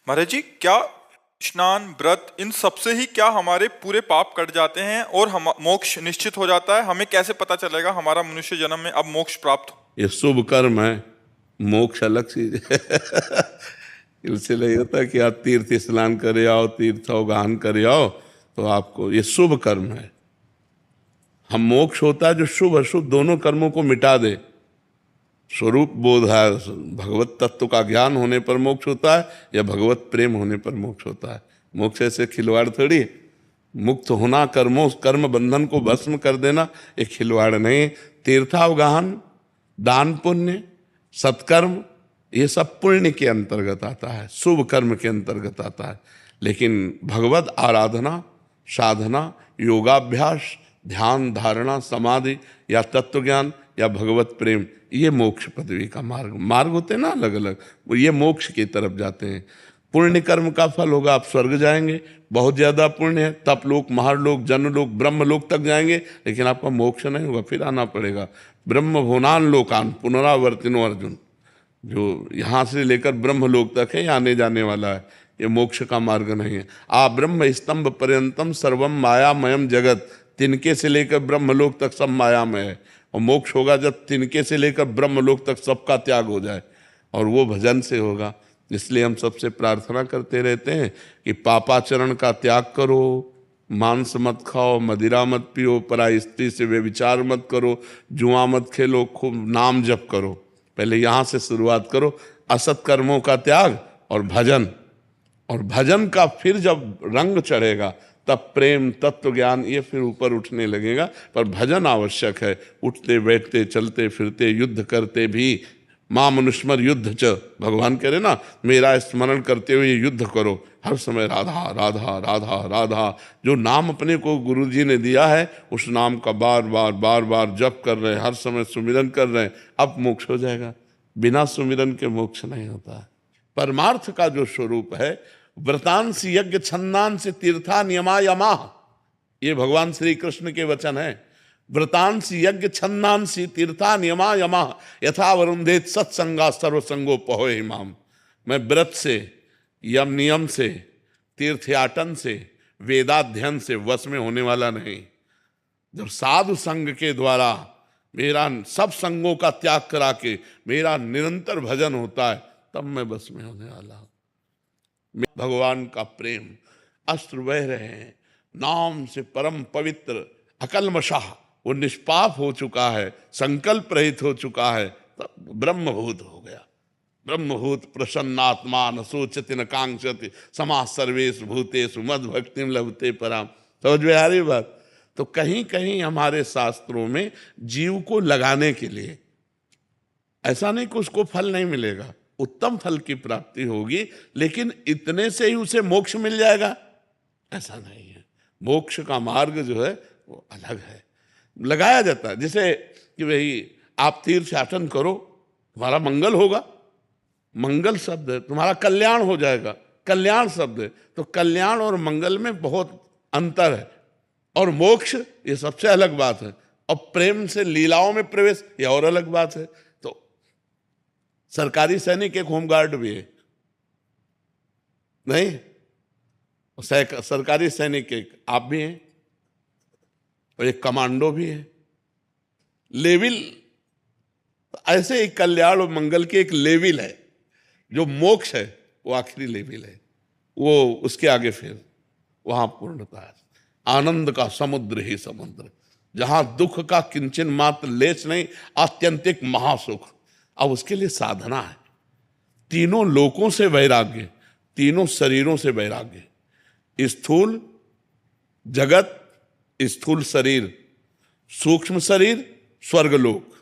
महाराज जी, क्या स्नान व्रत इन सब से ही क्या हमारे पूरे पाप कट जाते हैं और हम मोक्ष निश्चित हो जाता है? हमें कैसे पता चलेगा हमारा मनुष्य जन्म में अब मोक्ष प्राप्त हो? ये शुभ कर्म है, मोक्ष अलग चीज है। इससे नहीं होता कि आप तीर्थ स्नान करे आओ, तीर्थावगाहन करे आओ तो आपको ये शुभ कर्म है। हम मोक्ष होता है जो शुभ अशुभ दोनों कर्मों को मिटा दे। स्वरूप बोध है, भगवत तत्व का ज्ञान होने पर मोक्ष होता है या भगवत प्रेम होने पर मोक्ष होता है। मोक्ष ऐसे खिलवाड़ थोड़ी। मुक्त होना, कर्मों कर्म बंधन को भस्म कर देना, एक खिलवाड़ नहीं। तीर्थावगाहन, दान पुण्य, सत्कर्म, ये सब पुण्य के अंतर्गत आता है, शुभ कर्म के अंतर्गत आता है। लेकिन भगवत आराधना, साधना, योगाभ्यास, ध्यान, धारणा, समाधि या तत्व ज्ञान या भगवत प्रेम, ये मोक्ष पदवी का मार्ग होते हैं ना अलग अलग, वो ये मोक्ष की तरफ जाते हैं। पुण्य कर्म का फल होगा, आप स्वर्ग जाएंगे, बहुत ज्यादा पुण्य है, तप लोक, महालोक, जनलोक, ब्रह्मलोक तक जाएंगे, लेकिन आपका मोक्ष नहीं होगा, फिर आना पड़ेगा। ब्रह्म भुवनान लोकान पुनरावर्तिनो अर्जुन, जो यहाँ से लेकर ब्रह्मलोक तक है, आने जाने वाला है, ये मोक्ष का मार्ग नहीं है। आ ब्रह्म स्तंभ पर्यंतम सर्वम मायामयम जगत, तिनके से लेकर ब्रह्मलोक तक सब मायामय है। और मोक्ष होगा जब तिनके से लेकर ब्रह्मलोक तक सबका त्याग हो जाए, और वो भजन से होगा। इसलिए हम सबसे प्रार्थना करते रहते हैं कि पापाचरण का त्याग करो, मांस मत खाओ, मदिरा मत पियो, पराई स्त्री से व्यभिचार मत करो, जुआ मत खेलो, खूब नाम जप करो। पहले यहाँ से शुरुआत करो, असत कर्मों का त्याग और भजन। और भजन का फिर जब रंग चढ़ेगा तब प्रेम, तत्व ज्ञान, ये फिर ऊपर उठने लगेगा। पर भजन आवश्यक है। उठते बैठते चलते फिरते युद्ध करते भी, मां मनुष्मर युद्ध च, भगवान कह रहे ना, मेरा स्मरण करते हुए युद्ध करो। हर समय राधा राधा राधा राधा, जो नाम अपने को गुरु जी ने दिया है उस नाम का बार बार बार बार जप कर रहे हैं, हर समय सुमिरन कर रहे हैं, अब मोक्ष हो जाएगा। बिना सुमिरन के मोक्ष नहीं होता है। परमार्थ का जो स्वरूप है, व्रतांश यज्ञ छंदांश तीर्था नियमा यमाह, ये भगवान श्री कृष्ण के वचन है। व्रतांश यज्ञ छंदांसी तीर्था नियमा यमाह, यथा वरुंधेत सत्संगा सर्वसंगो पहो हिमाम। मैं व्रत से, यम नियम से, तीर्थयाटन से, वेदाध्ययन से वश में होने वाला नहीं। जब साधु संग के द्वारा मेरा सब संगों का त्याग करा के मेरा निरंतर भजन होता है, तब मैं बस में होने वाला हूं। भगवान का प्रेम अस्त्र बह रहे हैं, नाम से परम पवित्र अकल्मषाह, वो निष्पाप हो चुका है, संकल्प रहित हो चुका है, तब ब्रह्मभूत हो गया। ब्रह्मभूत प्रसन्नात्मा न सोचति न कांक्षति समा सर्वेश भूतेषु मद भक्तिम लभते पराम। समझ में आ रही बात? तो कहीं कहीं हमारे शास्त्रों में जीव को लगाने के लिए, ऐसा नहीं कि उसको फल नहीं मिलेगा, उत्तम फल की प्राप्ति होगी, लेकिन इतने से ही उसे मोक्ष मिल जाएगा, ऐसा नहीं है। मोक्ष का मार्ग जो है वो अलग है, लगाया जाता है। जैसे कि भाई आप तीर्थयाटन करो, तुम्हारा मंगल होगा, मंगल शब्द है, तुम्हारा कल्याण हो जाएगा, कल्याण शब्द है। तो कल्याण और मंगल में बहुत अंतर है। और मोक्ष ये सबसे अलग बात है। और प्रेम से लीलाओं में प्रवेश, ये और अलग बात है। तो सरकारी सैनिक एक होमगार्ड भी है, नहीं? सरकारी सैनिक एक आप भी हैं, और एक कमांडो भी है। लेविल ऐसे एक कल्याण और मंगल के एक लेविल है। जो मोक्ष है वो आखिरी लेविल है, वो उसके आगे फिर वहां पूर्णता है। आनंद का समुद्र ही समुद्र, जहां दुख का किंचन मात्र लेश नहीं, आत्यंतिक महासुख। अब उसके लिए साधना है। तीनों लोकों से वैराग्य, तीनों शरीरों से वैराग्य, स्थूल जगत, स्थूल शरीर, सूक्ष्म शरीर स्वर्गलोक,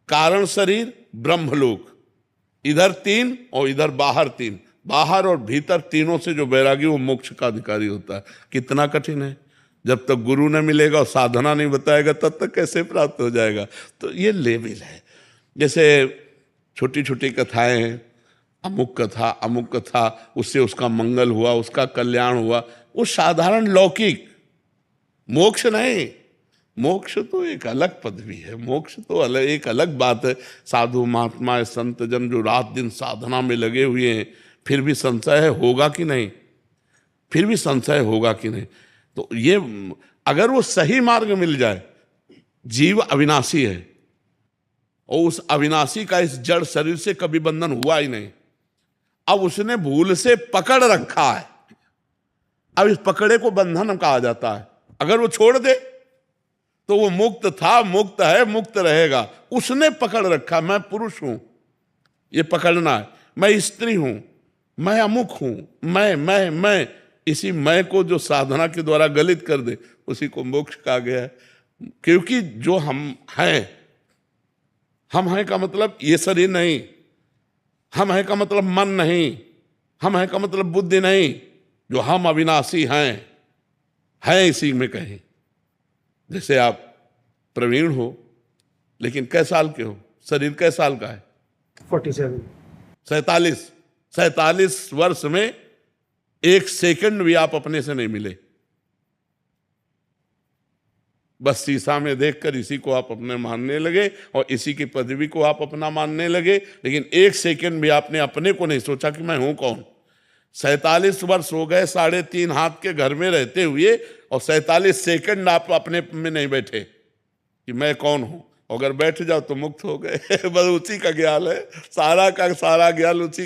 कारण शरीर ब्रह्मलोक, इधर तीन और इधर बाहर तीन, बाहर और भीतर तीनों से जो वैरागी वो मोक्ष का अधिकारी होता है। कितना कठिन है, जब तक गुरु न मिलेगा और साधना नहीं बताएगा तब तक कैसे प्राप्त हो जाएगा। तो ये लेवल है। जैसे छोटी छोटी कथाएं हैं, अमुक कथा अमुक कथा, उससे उसका मंगल हुआ, उसका कल्याण हुआ, वो साधारण लौकिक। मोक्ष नहीं, मोक्ष तो एक अलग पदवी है, मोक्ष तो अलग एक अलग बात है। साधु महात्मा संत जन जो रात दिन साधना में लगे हुए हैं, फिर भी संशय है होगा कि नहीं, फिर भी संशय होगा कि नहीं। तो ये अगर वो सही मार्ग मिल जाए, जीव अविनाशी है और उस अविनाशी का इस जड़ शरीर से कभी बंधन हुआ ही नहीं, अब उसने भूल से पकड़ रखा है, अब इस पकड़े को बंधन कहा जाता है। अगर वो छोड़ दे तो वो मुक्त था, मुक्त है, मुक्त रहेगा। उसने पकड़ रखा, मैं पुरुष हूं, ये पकड़ना है, मैं स्त्री हूं, मैं अमुक हूं, मैं इसी मैं को जो साधना के द्वारा गलित कर दे उसी को मोक्ष कहा गया है। क्योंकि जो हम हैं का मतलब ये शरीर नहीं, हम हैं का मतलब मन नहीं, हम हैं का मतलब बुद्धि नहीं, जो हम अविनाशी हैं इसी में कहीं। जैसे आप प्रवीण हो लेकिन कै साल के हो, शरीर कै साल का है? 47। 47 वर्ष में एक सेकंड भी आप अपने से नहीं मिले। बस शीशा में देखकर इसी को आप अपने मानने लगे और इसी की पदवी को आप अपना मानने लगे, लेकिन एक सेकंड भी आपने अपने को नहीं सोचा कि मैं हूं कौन। 47 वर्ष हो गए 3.5 हाथ के घर में रहते हुए और 47 सेकंड आप अपने में नहीं बैठे कि मैं कौन हूं। अगर बैठ जाओ तो मुक्त हो गए। बस उसी का ज्ञान है, सारा का सारा ज्ञान उसी